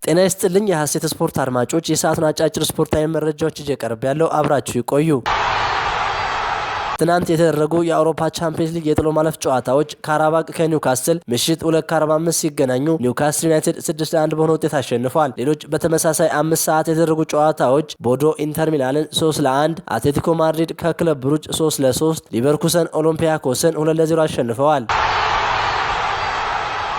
ጤና ይስጥልኝ የሐሴት ስፖርት አድማጮች፣ የሰዓቱን አጫጭር ስፖርታዊ መረጃዎች እየቀርብ ያለው አብራችሁ ይቆዩ። ትናንት የተደረጉ የአውሮፓ ቻምፒየንስ ሊግ የጥሎ ማለፍ ጨዋታዎች ካራባክ ከኒውካስል ምሽት 2:45 ሲገናኙ ኒውካስል ዩናይትድ 6-1 በሆነ ውጤት አሸንፏል። ሌሎች በተመሳሳይ 5 ሰዓት የተደረጉ ጨዋታዎች ቦዶ ኢንተር ሚላንን 3-1፣ አትሌቲኮ ማድሪድ ከክለብ ብሩጅ 3-3፣ ሊቨርኩሰን ኦሎምፒያኮስን 2-0 አሸንፈዋል።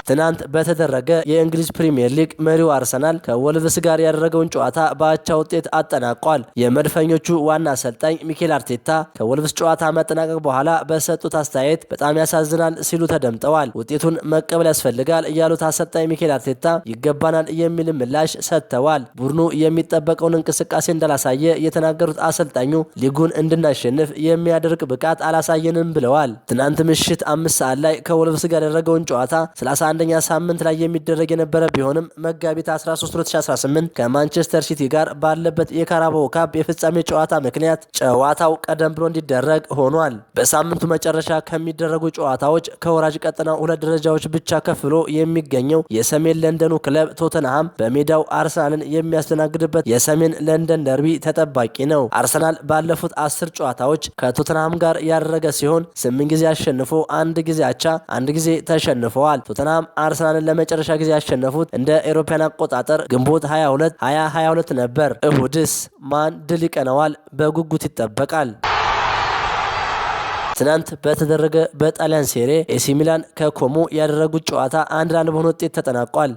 ትናንት በተደረገ የእንግሊዝ ፕሪሚየር ሊግ መሪው አርሰናል ከወልቭስ ጋር ያደረገውን ጨዋታ በአቻ ውጤት አጠናቋል። የመድፈኞቹ ዋና አሰልጣኝ ሚኬል አርቴታ ከወልቭስ ጨዋታ መጠናቀቅ በኋላ በሰጡት አስተያየት በጣም ያሳዝናል ሲሉ ተደምጠዋል። ውጤቱን መቀበል ያስፈልጋል ያሉት አሰልጣኝ ሚኬል አርቴታ ይገባናል የሚል ምላሽ ሰጥተዋል። ቡድኑ የሚጠበቀውን እንቅስቃሴ እንዳላሳየ የተናገሩት አሰልጣኙ ሊጉን እንድናሸንፍ የሚያደርግ ብቃት አላሳየንም ብለዋል። ትናንት ምሽት 5 ሰዓት ላይ ከወልቭስ ጋር ያደረገውን ጨዋታ 31ኛ ሳምንት ላይ የሚደረግ የነበረ ቢሆንም መጋቢት 13 2018 ከማንቸስተር ሲቲ ጋር ባለበት የካራባኦ ካፕ የፍጻሜ ጨዋታ ምክንያት ጨዋታው ቀደም ብሎ እንዲደረግ ሆኗል። በሳምንቱ መጨረሻ ከሚደረጉ ጨዋታዎች ከወራጅ ቀጠና 2 ደረጃዎች ብቻ ከፍ ብሎ የሚገኘው የሰሜን ለንደኑ ክለብ ቶተንሃም በሜዳው አርሰናልን የሚያስተናግድበት የሰሜን ለንደን ደርቢ ተጠባቂ ነው። አርሰናል ባለፉት 10 ጨዋታዎች ከቶተንሃም ጋር ያደረገ ሲሆን 8 ጊዜ አሸንፎ 1 ጊዜ አቻ 1 ጊዜ ተሸንፈዋል። ቶተንሃም አርሰናልን ለመጨረሻ ጊዜ ያሸነፉት እንደ አውሮፓውያን አቆጣጠር ግንቦት 22 2022 ነበር። እሁድስ ማን ድል ይቀነዋል በጉጉት ይጠበቃል። ትናንት በተደረገ በጣሊያን ሴሪ ኤሲ ሚላን ከኮሞ ያደረጉት ጨዋታ 1-1 በሆነ ውጤት ተጠናቋል።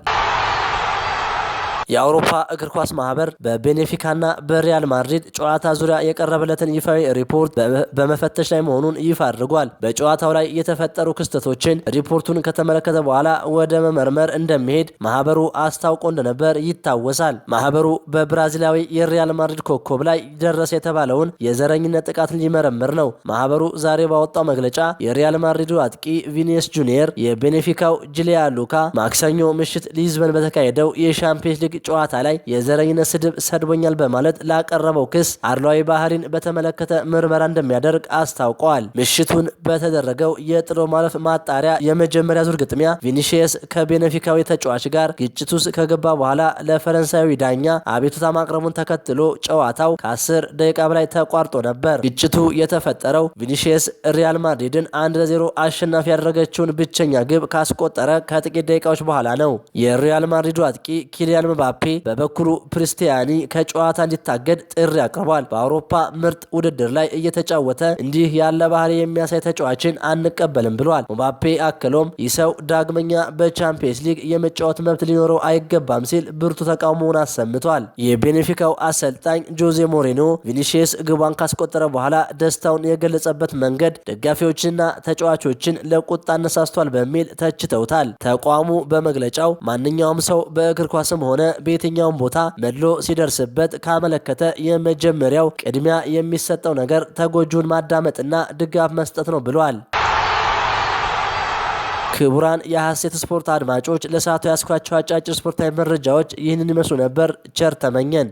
የአውሮፓ እግር ኳስ ማህበር በቤኔፊካና በሪያል ማድሪድ ጨዋታ ዙሪያ የቀረበለትን ይፋዊ ሪፖርት በመፈተሽ ላይ መሆኑን ይፋ አድርጓል። በጨዋታው ላይ የተፈጠሩ ክስተቶችን ሪፖርቱን ከተመለከተ በኋላ ወደ መመርመር እንደሚሄድ ማህበሩ አስታውቆ እንደነበር ይታወሳል። ማህበሩ በብራዚላዊ የሪያል ማድሪድ ኮከብ ላይ ደረሰ የተባለውን የዘረኝነት ጥቃት ሊመረምር ነው። ማህበሩ ዛሬ ባወጣው መግለጫ የሪያል ማድሪዱ አጥቂ ቪኒሲየስ ጁኒየር የቤኔፊካው ጂሊያ ሉካ ማክሰኞ ምሽት ሊዝበን በተካሄደው የሻምፒየንስ ሊግ ጨዋታ ላይ የዘረኝነት ስድብ ሰድቦኛል በማለት ላቀረበው ክስ አድሏዊ ባህሪን በተመለከተ ምርመራ እንደሚያደርግ አስታውቀዋል። ምሽቱን በተደረገው የጥሎ ማለፍ ማጣሪያ የመጀመሪያ ዙር ግጥሚያ ቪኒሲየስ ከቤኔፊካዊ ተጫዋች ጋር ግጭት ውስጥ ከገባ በኋላ ለፈረንሳዊ ዳኛ አቤቱታ ማቅረቡን ተከትሎ ጨዋታው ከ10 ደቂቃ በላይ ተቋርጦ ነበር። ግጭቱ የተፈጠረው ቪኒሲየስ ሪያል ማድሪድን 1-0 አሸናፊ ያደረገችውን ብቸኛ ግብ ካስቆጠረ ከጥቂት ደቂቃዎች በኋላ ነው። የሪያል ማድሪዱ አጥቂ ኪሊያን ምባፔ በበኩሉ ፕሪስቲያኒ ከጨዋታ እንዲታገድ ጥሪ አቅርቧል። በአውሮፓ ምርጥ ውድድር ላይ እየተጫወተ እንዲህ ያለ ባህሪ የሚያሳይ ተጫዋችን አንቀበልም ብሏል። ምባፔ አክሎም ይህ ሰው ዳግመኛ በቻምፒየንስ ሊግ የመጫወት መብት ሊኖረው አይገባም ሲል ብርቱ ተቃውሞውን አሰምቷል። የቤኔፊካው አሰልጣኝ ጆዜ ሞሪኖ ቪኒሲየስ ግቧን ካስቆጠረ በኋላ ደስታውን የገለጸበት መንገድ ደጋፊዎችንና ተጫዋቾችን ለቁጣ አነሳስቷል በሚል ተችተውታል። ተቋሙ በመግለጫው ማንኛውም ሰው በእግር ኳስም ሆነ በየትኛውም ቦታ መድሎ ሲደርስበት ካመለከተ የመጀመሪያው ቅድሚያ የሚሰጠው ነገር ተጎጂውን ማዳመጥና ድጋፍ መስጠት ነው ብሏል። ክቡራን የሐሴት ስፖርት አድማጮች ለሰዓቱ ያስኳቸው አጫጭር ስፖርታዊ መረጃዎች ይህንን ይመስሉ ነበር። ቸር ተመኘን።